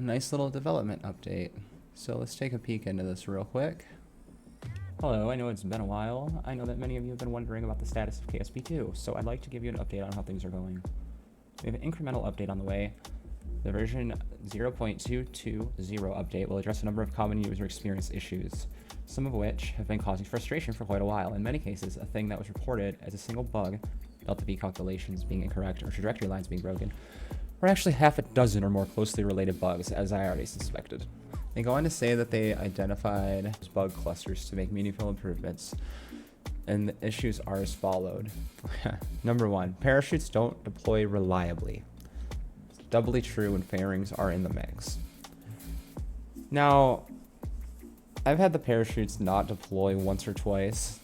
a nice little development update. So let's take a peek into this real quick. Hello, I know it's been a while. I know that many of you have been wondering about the status of KSP2, so I'd like to give you an update on how things are going. We have an incremental update on the way. The version 0.2.2.0 update will address a number of common user experience issues, some of which have been causing frustration for quite a while. In many cases, a thing that was reported as a single bug, LTV calculations being incorrect or trajectory lines being broken, were actually half a dozen or more closely related bugs, as I already suspected. They go on to say that they identified bug clusters to make meaningful improvements, and the issues are as followed. Number 1, parachutes don't deploy reliably. It's doubly true when fairings are in the mix. Now, I've had the parachutes not deploy once or twice.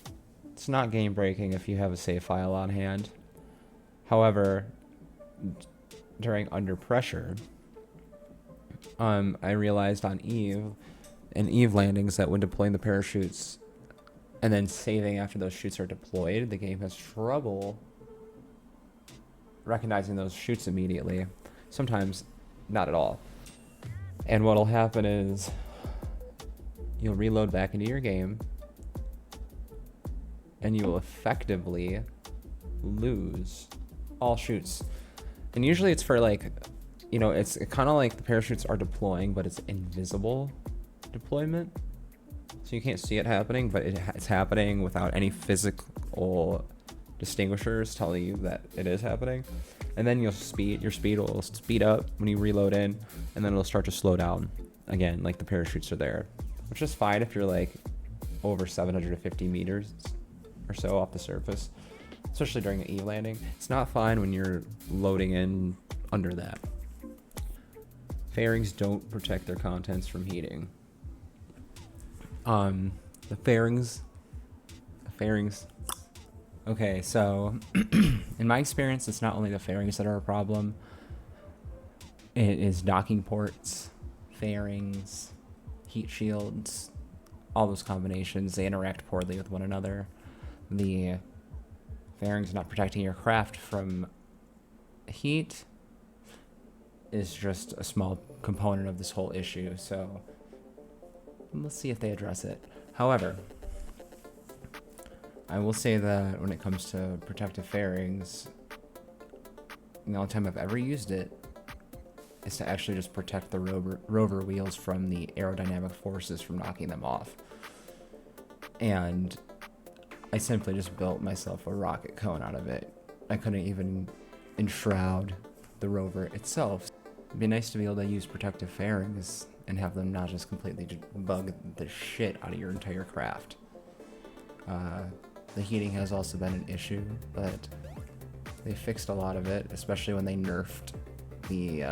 It's not game breaking if you have a save file on hand. However, during under pressure, I realized on Eve landings that when deploying the parachutes and then saving after those chutes are deployed, the game has trouble recognizing those chutes immediately. Sometimes not at all. And what'll happen is you'll reload back into your game and you will effectively lose all chutes. And usually it's for like, you know, it's kind of like the parachutes are deploying, but it's invisible deployment. So you can't see it happening, but it's happening without any physical distinguishers telling you that it is happening. And then your speed will speed up when you reload in, and then it'll start to slow down again, like the parachutes are there, which is fine if you're like over 750 meters or so off the surface, especially during an E landing. It's not fine when you're loading in under that. Fairings don't protect their contents from heating. The fairings. Okay, so in my experience, it's not only the fairings that are a problem. It is docking ports, fairings, heat shields, all those combinations. They interact poorly with one another. The fairings not protecting your craft from heat is just a small component of this whole issue, so let's see if they address it. However, I will say that when it comes to protective fairings, the only time I've ever used it is to actually just protect the rover wheels from the aerodynamic forces from knocking them off. And I simply just built myself a rocket cone out of it. I couldn't even enshroud the rover itself. It'd be nice to be able to use protective fairings and have them not just completely bug the shit out of your entire craft. The heating has also been an issue, but they fixed a lot of it, especially when they nerfed the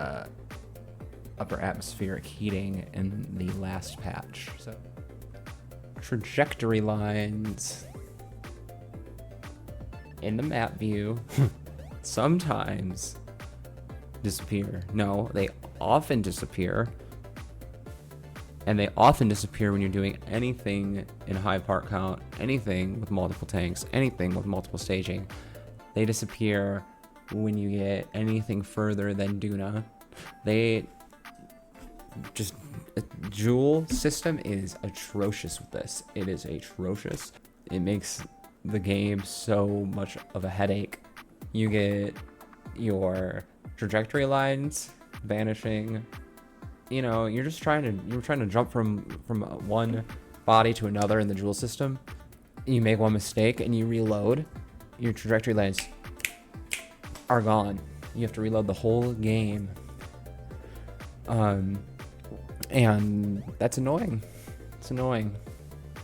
upper atmospheric heating in the last patch. So, trajectory lines in the map view sometimes disappear. No, they often disappear. And they often disappear when you're doing anything in high part count, anything with multiple tanks, anything with multiple staging. They disappear when you get anything further than Duna. Joule system is atrocious with this. It is atrocious. It makes the game so much of a headache. You get your trajectory lines vanishing. You know, you're trying to jump from one body to another in the Joule system. You make one mistake and you reload, your trajectory lines are gone. You have to reload the whole game. And that's annoying. It's annoying.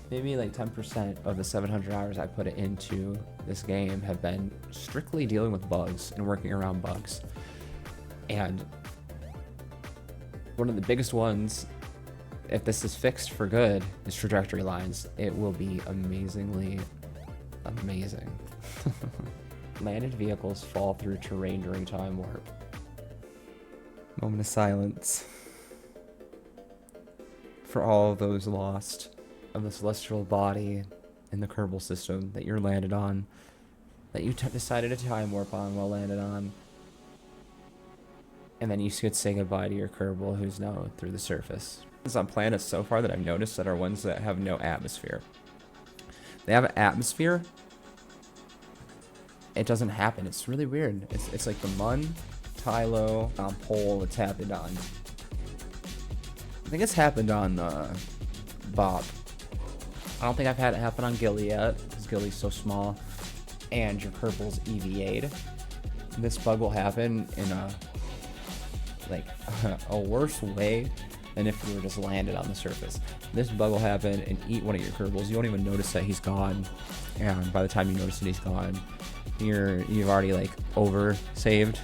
Maybe like 10% of the 700 hours I put into this game have been strictly dealing with bugs and working around bugs. And one of the biggest ones, if this is fixed for good, is trajectory lines. It will be amazingly amazing. Landed vehicles fall through terrain during time warp. Moment of silence for all of those lost of the celestial body in the Kerbal system that you're landed on, that you decided to time warp on while landed on. and then you could say goodbye to your Kerbal who's now through the surface. On planets so far that I've noticed that are ones that have no atmosphere. They have an atmosphere. It doesn't happen. It's really weird. It's like the Mun, Tylo, Pole. It's happened on. I think it's happened on Bob. I don't think I've had it happen on Gilly yet, because Gilly's so small, and your Kerbal's EVA'd. This bug will happen in a worse way than if you were just landed on the surface. This bug will happen and eat one of your Kerbals. You won't even notice that he's gone, and by the time you notice that he's gone, you've already like over saved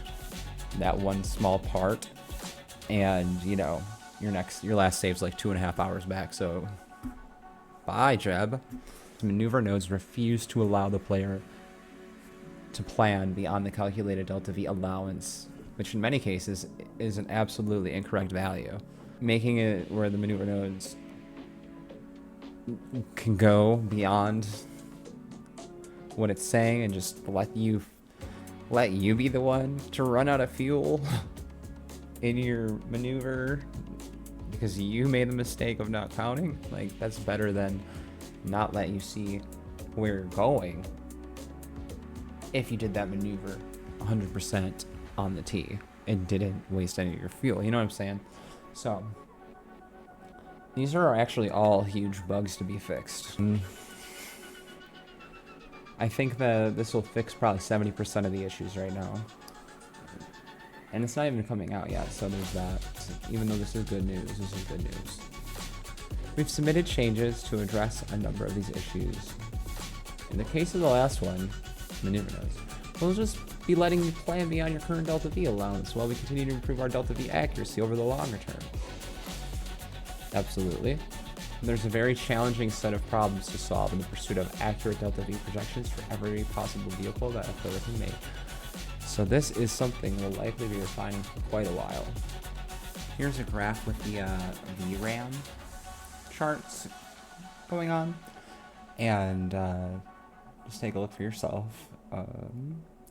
that one small part, and you know your last save's like 2.5 hours back. So bye, Jeb. Maneuver nodes refuse to allow the player to plan beyond the calculated delta V allowance, which in many cases is an absolutely incorrect value, making it where the maneuver nodes can go beyond what it's saying and just let you be the one to run out of fuel in your maneuver because you made the mistake of not counting. Like, that's better than not let you see where you're going if you did that maneuver 100% on the T and didn't waste any of your fuel. You know what I'm saying? So these are actually all huge bugs to be fixed. I think that this will fix probably 70% of the issues right now. And it's not even coming out yet, so there's that. Even though this is good news, this is good news. We've submitted changes to address a number of these issues. In the case of the last one, maneuver nodes, we'll just be letting you plan beyond your current delta V allowance while we continue to improve our delta V accuracy over the longer term. Absolutely. There's a very challenging set of problems to solve in the pursuit of accurate delta V projections for every possible vehicle that a player can make. So this is something we'll likely be refining for quite a while. Here's a graph with the VRAM charts going on, and just take a look for yourself.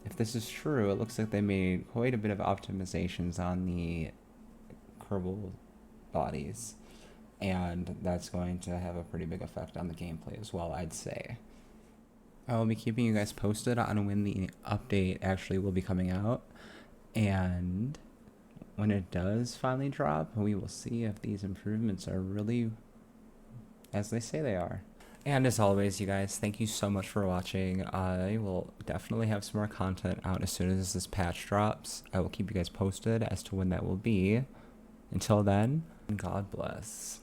If this is true, it looks like they made quite a bit of optimizations on the Kerbal bodies, and that's going to have a pretty big effect on the gameplay as well, I'd say. I will be keeping you guys posted on when the update actually will be coming out, and when it does finally drop, we will see if these improvements are really as they say they are. And as always, you guys, thank you so much for watching. I will definitely have some more content out as soon as this patch drops. I will keep you guys posted as to when that will be. Until then, God bless.